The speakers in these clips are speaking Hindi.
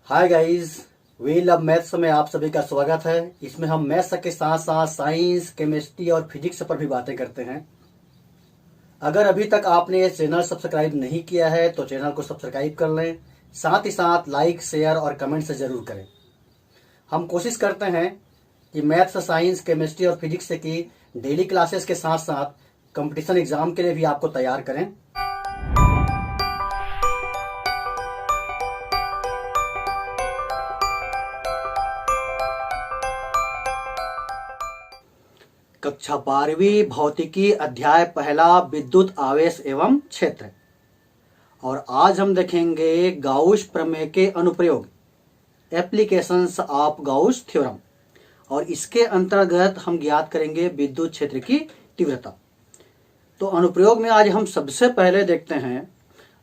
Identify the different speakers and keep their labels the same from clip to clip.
Speaker 1: Hi guys, we love maths में आप सभी का स्वागत है। इसमें हम मैथ्स के साथ साथ साइंस, केमिस्ट्री और फिजिक्स पर भी बातें करते हैं। अगर अभी तक आपने ये चैनल सब्सक्राइब नहीं किया है तो चैनल को सब्सक्राइब कर लें। साथ ही साथ लाइक, शेयर और कमेंट से ज़रूर करें। हम कोशिश करते हैं कि मैथ्स, साइंस, केमिस्ट्री और फिजिक्स की डेली क्लासेस के साथ साथ कंपटीशन एग्जाम के लिए भी आपको तैयार करें। कक्षा 12वीं भौतिकी अध्याय पहला विद्युत आवेश एवं क्षेत्र। और आज हम देखेंगे गाउस प्रमेय के अनुप्रयोग, एप्लीकेशंस ऑफ गाउस थ्योरम। और इसके अंतर्गत हम ज्ञात करेंगे विद्युत क्षेत्र की तीव्रता। तो अनुप्रयोग में आज हम सबसे पहले देखते हैं,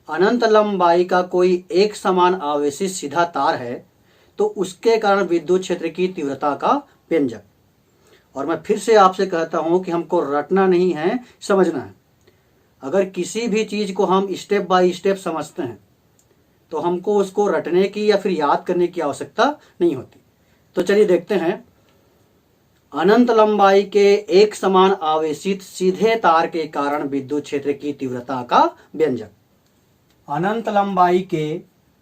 Speaker 1: अनंत लंबाई का कोई एक समान आवेशित सीधा तार है तो उसके कारण विद्युत क्षेत्र की तीव्रता का व्यंजक। और मैं फिर से आपसे कहता हूं कि हमको रटना नहीं है, समझना है। अगर किसी भी चीज को हम स्टेप बाय स्टेप समझते हैं तो हमको उसको रटने की या फिर याद करने की आवश्यकता नहीं होती। तो चलिए देखते हैं, अनंत लंबाई के एक समान आवेशित सीधे तार के कारण विद्युत क्षेत्र की तीव्रता का व्यंजक। अनंत लंबाई के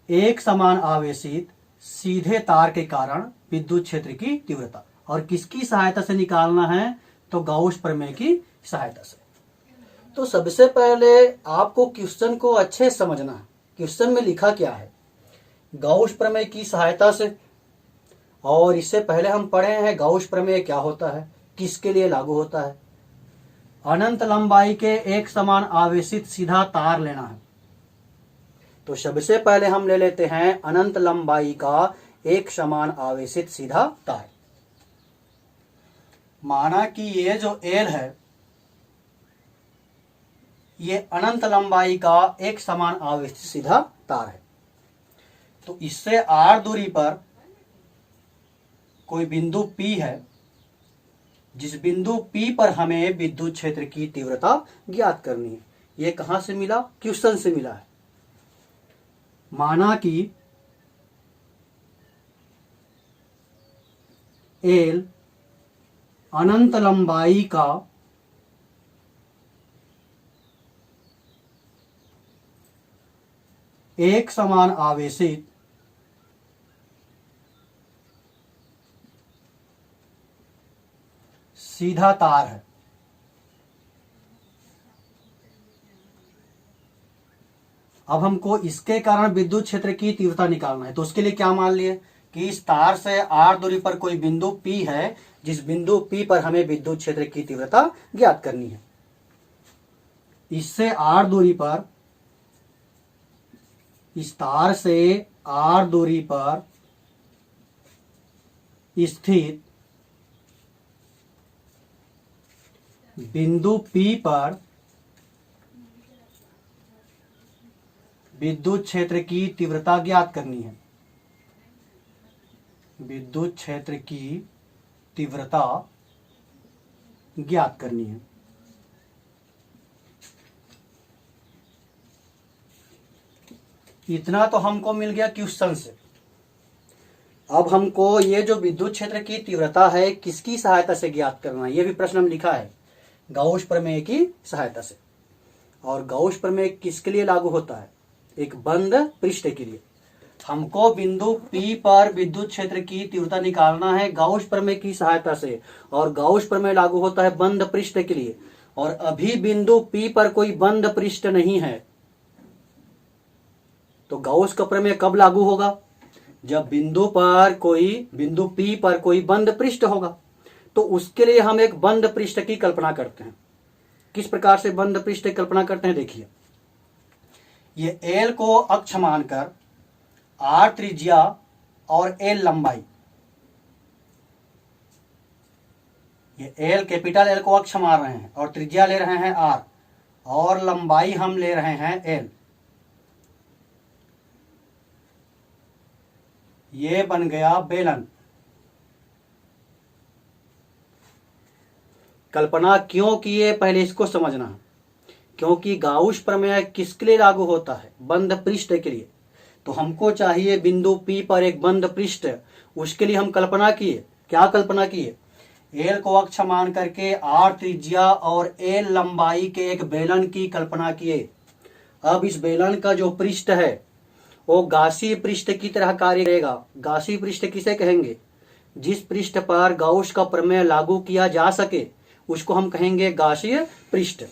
Speaker 1: एक समान आवेशित सीधे तार के कारण विद्युत क्षेत्र की तीव्रता, और किसकी सहायता से निकालना है? तो गाउस प्रमेय की सहायता से। तो सबसे पहले आपको क्वेश्चन को अच्छे समझना है। क्वेश्चन में लिखा क्या है? गाउस प्रमेय की सहायता से। और इससे पहले हम पढ़े हैं गाउस प्रमेय क्या होता है, किसके लिए लागू होता है। अनंत लंबाई के एक समान आवेशित सीधा तार लेना है। तो सबसे पहले हम ले लेते हैं अनंत लंबाई का एक समान आवेशित सीधा तार। माना कि ये जो L है ये अनंत लंबाई का एक समान आवेशित सीधा तार है। तो इससे R दूरी पर कोई बिंदु P है, जिस बिंदु P पर हमें विद्युत क्षेत्र की तीव्रता ज्ञात करनी है। ये कहां से मिला? क्वेश्चन से मिला है। माना कि L अनंत लंबाई का एक समान आवेशित सीधा तार है। अब हमको इसके कारण विद्युत क्षेत्र की तीव्रता निकालना है। तो उसके लिए क्या मान लिए कि इस तार से R दूरी पर कोई बिंदु P है, जिस बिंदु P पर हमें विद्युत क्षेत्र की तीव्रता ज्ञात करनी है। इससे R दूरी पर, इस तार से R दूरी पर स्थित बिंदु P पर विद्युत क्षेत्र की तीव्रता ज्ञात करनी है। विद्युत क्षेत्र की तीव्रता ज्ञात करनी है। इतना तो हमको मिल गया क्वेश्चन से। अब हमको ये जो विद्युत क्षेत्र की तीव्रता है किसकी सहायता से ज्ञात करना है, ये भी प्रश्न में लिखा है, गाउस प्रमेय की सहायता से। और गाउस प्रमेय किसके लिए लागू होता है? एक बंद पृष्ठ के लिए। हमको बिंदु P पर विद्युत क्षेत्र की तीव्रता निकालना है गाउस प्रमेय की सहायता से, और गाउस प्रमेय लागू होता है बंद पृष्ठ के लिए। और अभी बिंदु P पर कोई बंद पृष्ठ नहीं है, तो गाउस का प्रमेय कब लागू होगा? जब बिंदु P पर कोई बंद पृष्ठ होगा। तो उसके लिए हम एक बंद पृष्ठ की कल्पना करते हैं। किस प्रकार से बंद पृष्ठ की कल्पना करते हैं? देखिए, ये L को अक्ष मानकर R त्रिज्या और L लंबाई, ये L कैपिटल L को अक्ष मान रहे हैं और त्रिज्या ले रहे हैं R और लंबाई हम ले रहे हैं L। ये बन गया बेलन। कल्पना क्यों किए, पहले इसको समझना है। क्योंकि गाउस प्रमेय किसके लिए लागू होता है? बंद पृष्ठ के लिए। तो हमको चाहिए बिंदु P पर एक बंद पृष्ठ। उसके लिए हम कल्पना किए, क्या कल्पना किए, एल को अक्ष मान करके आर त्रिज्या और एल लंबाई के एक बेलन की कल्पना किए। अब इस बेलन का जो पृष्ठ है वो गासी पृष्ठ की तरह कार्य करेगा। गासी पृष्ठ किसे कहेंगे? जिस पृष्ठ पर गाउस का प्रमेय लागू किया जा सके उसको हम कहेंगे गासीय पृष्ठ।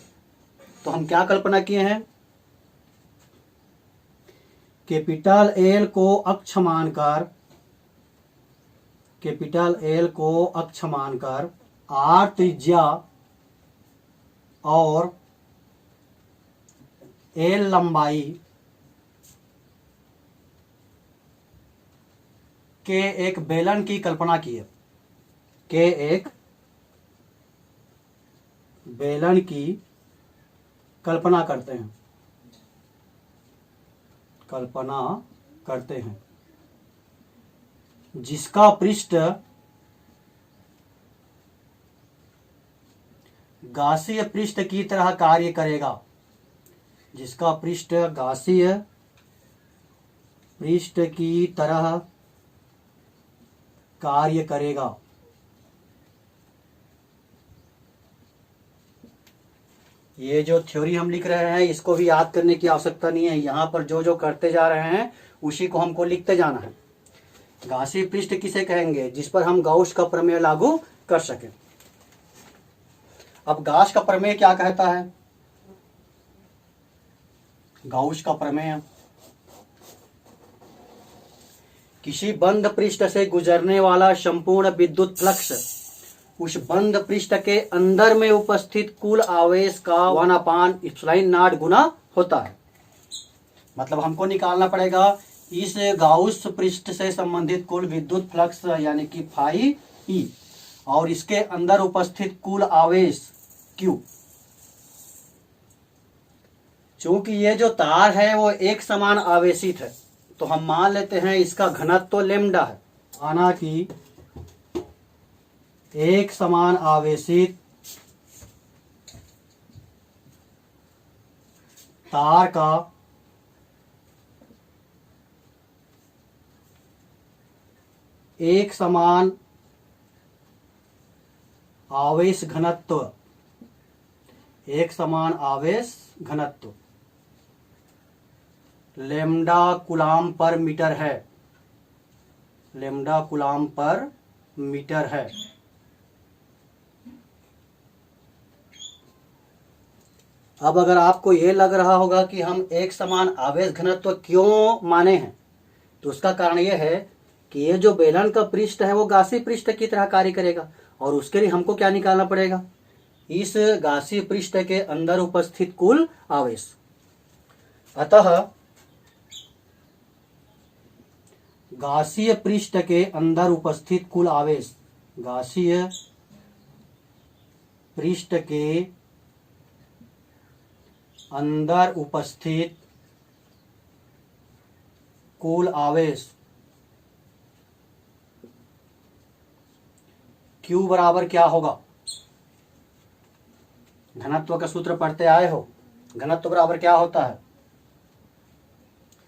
Speaker 1: तो हम क्या कल्पना किए हैं, कैपिटल एल को अक्ष मानकर, कैपिटल एल को अक्ष मानकर आर त्रिज्या और एल लंबाई के एक बेलन की कल्पना की है, के एक बेलन की कल्पना करते हैं, कल्पना करते हैं, जिसका पृष्ठ गासीय पृष्ठ की तरह कार्य करेगा, जिसका पृष्ठ गासीय पृष्ठ की तरह कार्य करेगा। ये जो थ्योरी हम लिख रहे हैं इसको भी याद करने की आवश्यकता नहीं है, यहाँ पर जो जो करते जा रहे हैं उसी को हमको लिखते जाना है। गासी पृष्ठ किसे कहेंगे? जिस पर हम गाउस का प्रमेय लागू कर सकें। अब गाउस का प्रमेय क्या कहता है? गाउस का प्रमेय किसी बंद पृष्ठ से गुजरने वाला संपूर्ण विद्युत फ्लक्स उस बंद पृष्ठ के अंदर में उपस्थित कुल आवेश का 1/ε0 गुना होता है। मतलब हमको निकालना पड़ेगा इस गाउस पृष्ठ से संबंधित कुल विद्युत फ्लक्स यानी कि फाई ई और इसके अंदर उपस्थित कुल आवेश क्यू। चूंकि ये जो तार है वो एक समान आवेशित है तो हम मान लेते हैं इसका घनत्व तो लेमडा है। माना कि एक समान आवेशित तार का एक समान आवेश घनत्व, एक समान आवेश घनत्व लेमडा कूलाम पर मीटर है, लेमडा कूलाम पर मीटर है। अब अगर आपको ये लग रहा होगा कि हम एक समान आवेश घनत्व क्यों माने हैं तो उसका कारण यह है कि ये जो बेलन का पृष्ठ है वो गासी पृष्ठ की तरह कार्य करेगा और उसके लिए हमको क्या निकालना पड़ेगा? इस गासी पृष्ठ के अंदर उपस्थित कुल आवेश। अतः गासीय पृष्ठ के अंदर उपस्थित कुल आवेश, गासीय पृष्ठ के अंदर उपस्थित कुल आवेश Q बराबर क्या होगा? घनत्व का सूत्र पढ़ते आए हो। घनत्व बराबर क्या होता है?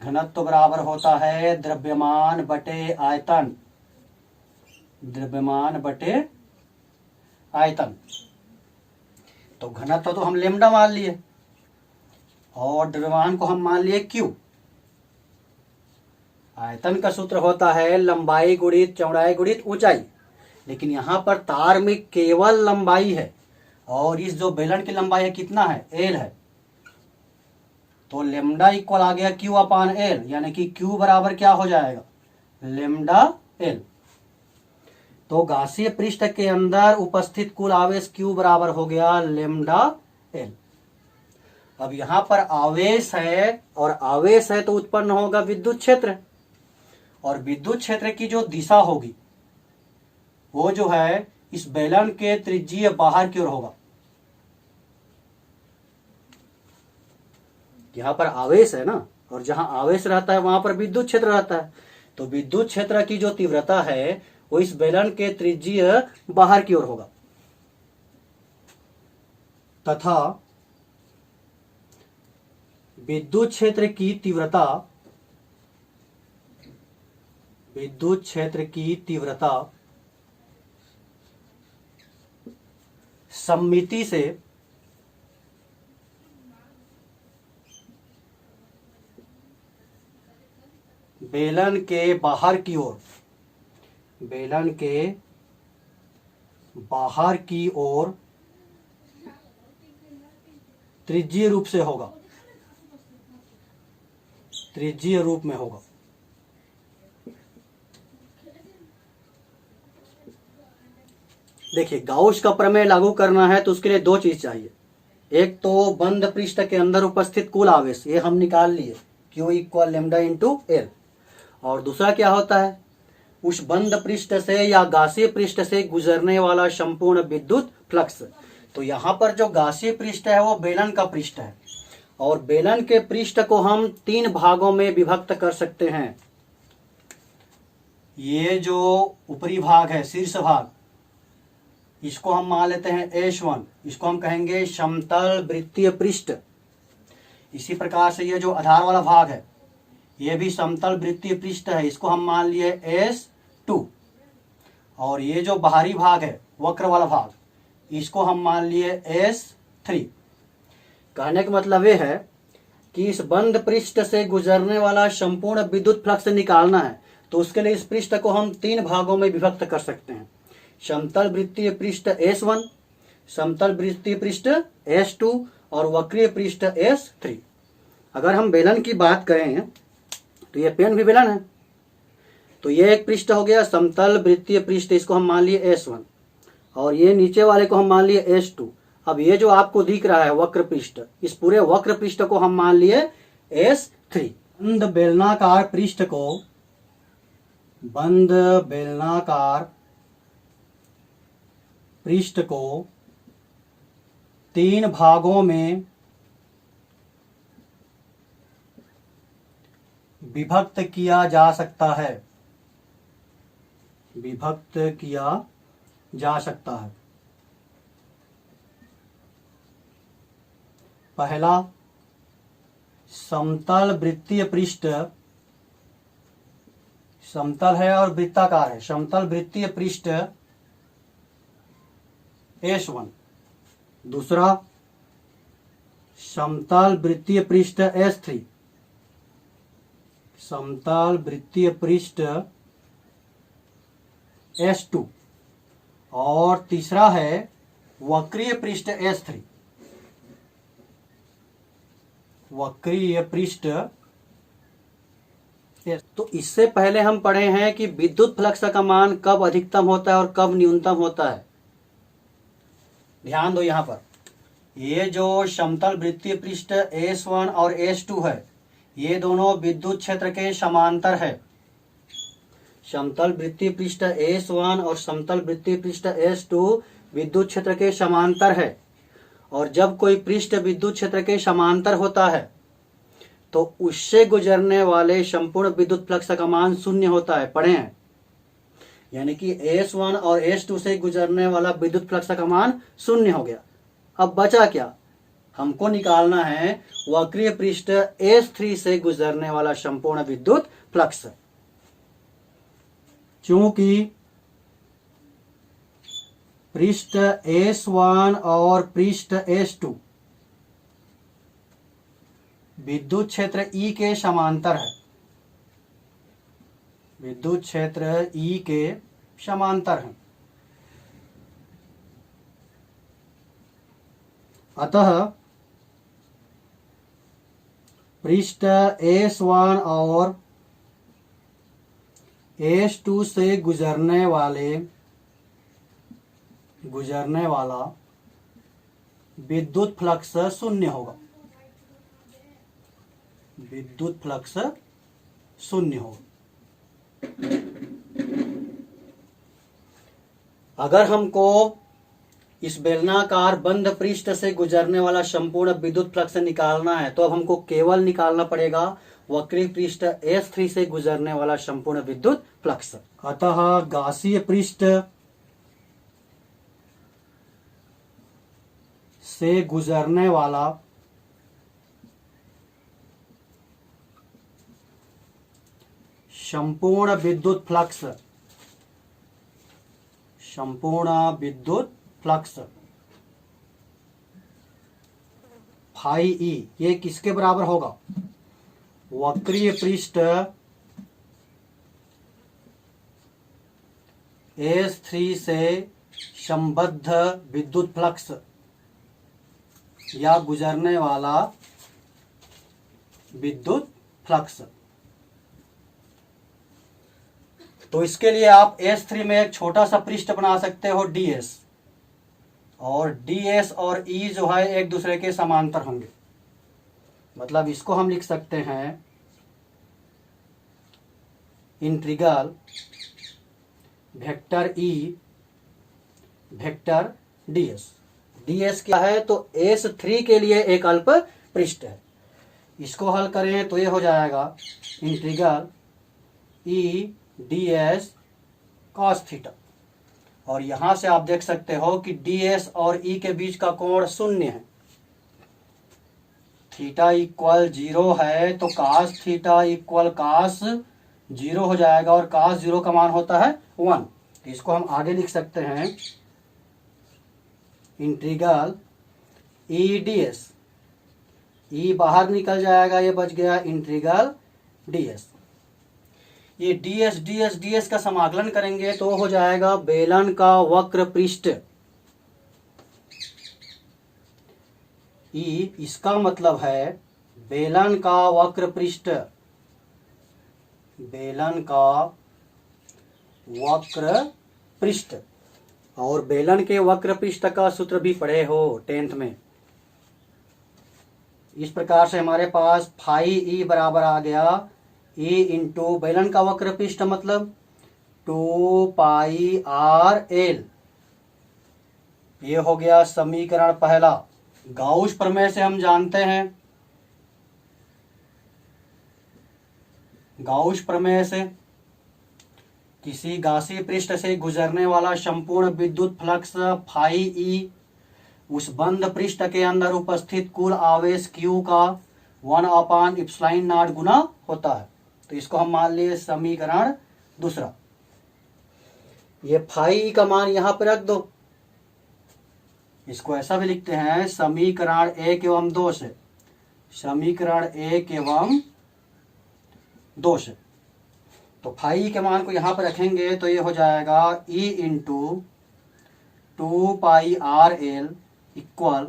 Speaker 1: घनत्व बराबर होता है द्रव्यमान बटे आयतन, द्रव्यमान बटे आयतन। तो घनत्व तो हम लेमडा मान लिए और द्रव्यमान को हम मान लिए Q। आयतन का सूत्र होता है लंबाई गुणित चौड़ाई गुणित ऊंचाई, लेकिन यहाँ पर तार में केवल लंबाई है और इस जो बेलन की लंबाई है कितना है? L है। तो लेमडा इक्वल आ गया Q/L यानी कि Q बराबर क्या हो जाएगा? Lambda L। तो गासीय पृष्ठ के अंदर उपस्थित कुल आवेश Q बराबर हो गया लेमडा L। अब यहाँ पर आवेश है और आवेश है तो उत्पन्न होगा विद्युत क्षेत्र और विद्युत क्षेत्र की जो दिशा होगी वो जो है इस बेलन के त्रिज्यीय बाहर की ओर होगा। यहाँ पर आवेश है ना और जहां आवेश रहता है वहां पर विद्युत क्षेत्र रहता है, तो विद्युत क्षेत्र की जो तीव्रता है वो इस बेलन के त्रिज्यीय बाहर की ओर होगा तथा विद्युत क्षेत्र की तीव्रता विद्युत क्षेत्र की तीव्रता सममिति से बेलन के बाहर की ओर, बेलन के बाहर की ओर त्रिज्यीय रूप से होगा, त्रिज्यीय रूप में होगा। देखिए, गाउस का प्रमेय लागू करना है तो उसके लिए दो चीज चाहिए। एक तो बंद पृष्ठ के अंदर उपस्थित कुल आवेश, ये हम निकाल लिए, Q equal lambda into L. और दूसरा क्या होता है, उस बंद पृष्ठ से या गासीय पृष्ठ से गुजरने वाला संपूर्ण विद्युत फ्लक्स। तो यहाँ पर जो गासीय पृष्ठ है वो बेलन का पृष्ठ है, और बेलन के पृष्ठ को हम तीन भागों में विभक्त कर सकते हैं। ये जो ऊपरी भाग है, शीर्ष भाग, इसको हम मान लेते हैं S1, इसको हम कहेंगे समतल वृत्तीय पृष्ठ। इसी प्रकार से ये जो आधार वाला भाग है, ये भी समतल वृत्तीय पृष्ठ है, इसको हम मान लिए S2। और ये जो बाहरी भाग है, वक्र वाला भाग, इसको हम मान लिए S3। कहने का मतलब ये है कि इस बंद पृष्ठ से गुजरने वाला संपूर्ण विद्युत फ्लक्स निकालना है, तो उसके लिए इस पृष्ठ को हम तीन भागों में विभक्त कर सकते हैं। समतल वृत्तीय पृष्ठ S1, समतल वृत्तीय पृष्ठ S2 और वक्रीय पृष्ठ S3। अगर हम बेलन की बात करें तो ये पेन भी बेलन है, तो ये एक पृष्ठ हो गया समतल वृत्तीय पृष्ठ, इसको हम मान लिए S1, और ये नीचे वाले को हम मान लिए S2। अब ये जो आपको दिख रहा है वक्र पृष्ठ, इस पूरे वक्र पृष्ठ को हम मान लिए S3। बंद बेलनाकार पृष्ठ को, बंद बेलनाकार पृष्ठ को तीन भागों में विभक्त किया जा सकता है, विभक्त किया जा सकता है। पहला, समतल वृत्तीय पृष्ठ, समतल है और वृत्ताकार है, समतल वृत्तीय पृष्ठ S1। दूसरा, समतल वृत्तीय पृष्ठ S3, समतल वृत्तीय पृष्ठ S2। और तीसरा है वक्रीय पृष्ठ S3, वक्रीय पृष्ठ। तो इससे पहले हम पढ़े हैं कि विद्युत फ्लक्स का मान कब अधिकतम होता है और कब न्यूनतम होता है। ध्यान दो, यहां पर ये जो समतल वृत्तीय पृष्ठ S1 और S2 है, ये दोनों विद्युत क्षेत्र के समांतर है। समतल वृत्तीय पृष्ठ S1 और समतल वृत्तीय पृष्ठ S2 विद्युत क्षेत्र के समांतर है। और जब कोई पृष्ठ विद्युत क्षेत्र के समांतर होता है तो उससे गुजरने वाले संपूर्ण विद्युत फ्लक्स का मान शून्य होता है, पढ़े हैं। यानी कि S1 और S2 से गुजरने वाला विद्युत फ्लक्स का मान शून्य हो गया। अब बचा क्या, हमको निकालना है वक्रीय पृष्ठ S3 से गुजरने वाला संपूर्ण विद्युत फ्लक्स। चूंकि पृष्ठ S1 और पृष्ठ S2 विद्युत क्षेत्र E के समांतर है, विद्युत क्षेत्र E के समांतर है, अतः पृष्ठ S1 और S2 से गुजरने वाला विद्युत फ्लक्स शून्य होगा, विद्युत फ्लक्स शून्य होगा। अगर हमको इस बेलनाकार बंद पृष्ठ से गुजरने वाला संपूर्ण विद्युत फ्लक्स निकालना है तो अब हमको केवल निकालना पड़ेगा वक्रीय पृष्ठ S3 से गुजरने वाला संपूर्ण विद्युत फ्लक्स। अतः गासीय पृष्ठ से गुजरने वाला संपूर्ण विद्युत फ्लक्स, संपूर्ण विद्युत फ्लक्स फाई ई, ये किसके बराबर होगा? वक्रीय पृष्ठ S3 से संबद्ध विद्युत फ्लक्स या गुजरने वाला विद्युत फ्लक्स। तो इसके लिए आप S3 में एक छोटा सा पृष्ठ बना सकते हो DS, और DS और E जो है एक दूसरे के समांतर होंगे। मतलब इसको हम लिख सकते हैं integral vector E vector DS। DS क्या है? तो S3 के लिए एक अल्प पृष्ठ है। इसको हल करें तो ये हो जाएगा integral E ds cos theta, और यहां से आप देख सकते हो कि ds और E के बीच का कोण 0 है। थीटा इक्वल 0 है तो cos थीटा इक्वल cos 0 हो जाएगा, और cos 0 का मान होता है 1। तो इसको हम आगे लिख सकते हैं इंटीग्रल E ds, E बाहर निकल जाएगा, ये बच गया इंटीग्रल ds। ये ds ds ds का समाकलन करेंगे तो हो जाएगा बेलन का वक्र पृष्ठ E, इसका मतलब है बेलन का वक्र पृष्ठ, बेलन का वक्र पृष्ठ। और बेलन के वक्र पृष्ठ का सूत्र भी पढ़े हो 10th में। इस प्रकार से हमारे पास फाई ई बराबर आ गया E इंटू बेलन का वक्र पृष्ठ मतलब 2 पाई आर एल। ये हो गया समीकरण पहला। गाउस प्रमेय से हम जानते हैं, गाउस प्रमेय से किसी गासी पृष्ठ से गुजरने वाला संपूर्ण विद्युत फ्लक्स फाई ई उस बंद पृष्ठ के अंदर उपस्थित कुल आवेश Q का 1/ε0 गुना होता है। तो इसको हम मान लिए समीकरण दूसरा। ये फाई ई का मान यहां पर रख दो। इसको ऐसा भी लिखते हैं समीकरण 1 एवं 2 से, समीकरण 1 एवं 2 से। तो फाई के मान को यहां पर रखेंगे तो ये हो जाएगा E इंटू 2 पाई आर एल इक्वल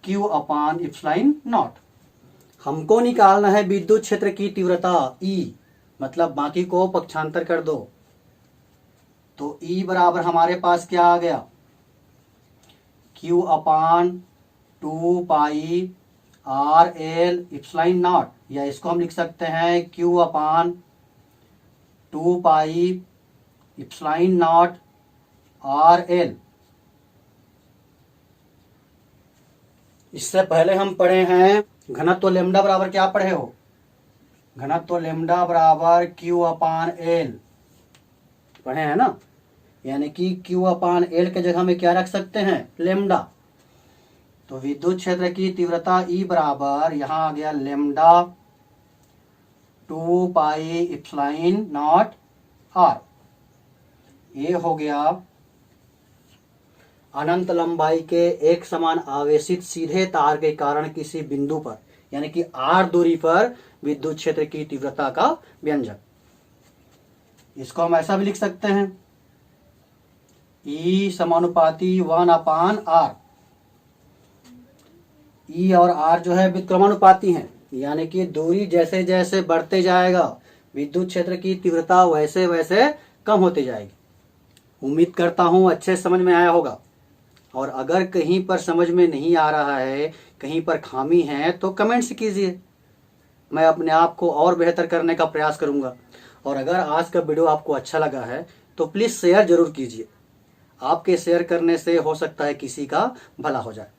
Speaker 1: Q/ε0। हमको निकालना है विद्युत क्षेत्र की तीव्रता E, मतलब बाकी को पक्षांतर कर दो। तो E बराबर हमारे पास क्या आ गया? Q/2 पाई आर एल ε0, या इसको हम लिख सकते हैं Q/2 पाई ε0 आर एल। इससे पहले हम पढ़े हैं घनत्व लेमडा बराबर क्या पढ़े हो? घनत्व लेमडा बराबर Q/L पढ़े हैं ना। यानी कि Q/L के जगह में क्या रख सकते हैं? लेमडा। तो विद्युत क्षेत्र की तीव्रता E बराबर यहां आ गया लेमडा 2 पाई ε0 r। ये हो गया अनंत लंबाई के एक समान आवेशित सीधे तार के कारण किसी बिंदु पर, यानी कि r दूरी पर विद्युत क्षेत्र की तीव्रता का व्यंजक। इसको हम ऐसा भी लिख सकते हैं E समानुपाती 1/r। E और r जो है व्युत्क्रमानुपाती हैं, यानी कि दूरी जैसे जैसे बढ़ते जाएगा विद्युत क्षेत्र की तीव्रता वैसे वैसे कम होती जाएगी। उम्मीद करता हूं अच्छे समझ में आया होगा। और अगर कहीं पर समझ में नहीं आ रहा है, कहीं पर खामी है, तो कमेंट्स कीजिए, मैं अपने आप को और बेहतर करने का प्रयास करूंगा। और अगर आज का वीडियो आपको अच्छा लगा है तो प्लीज़ शेयर जरूर कीजिए। आपके शेयर करने से हो सकता है किसी का भला हो जाए।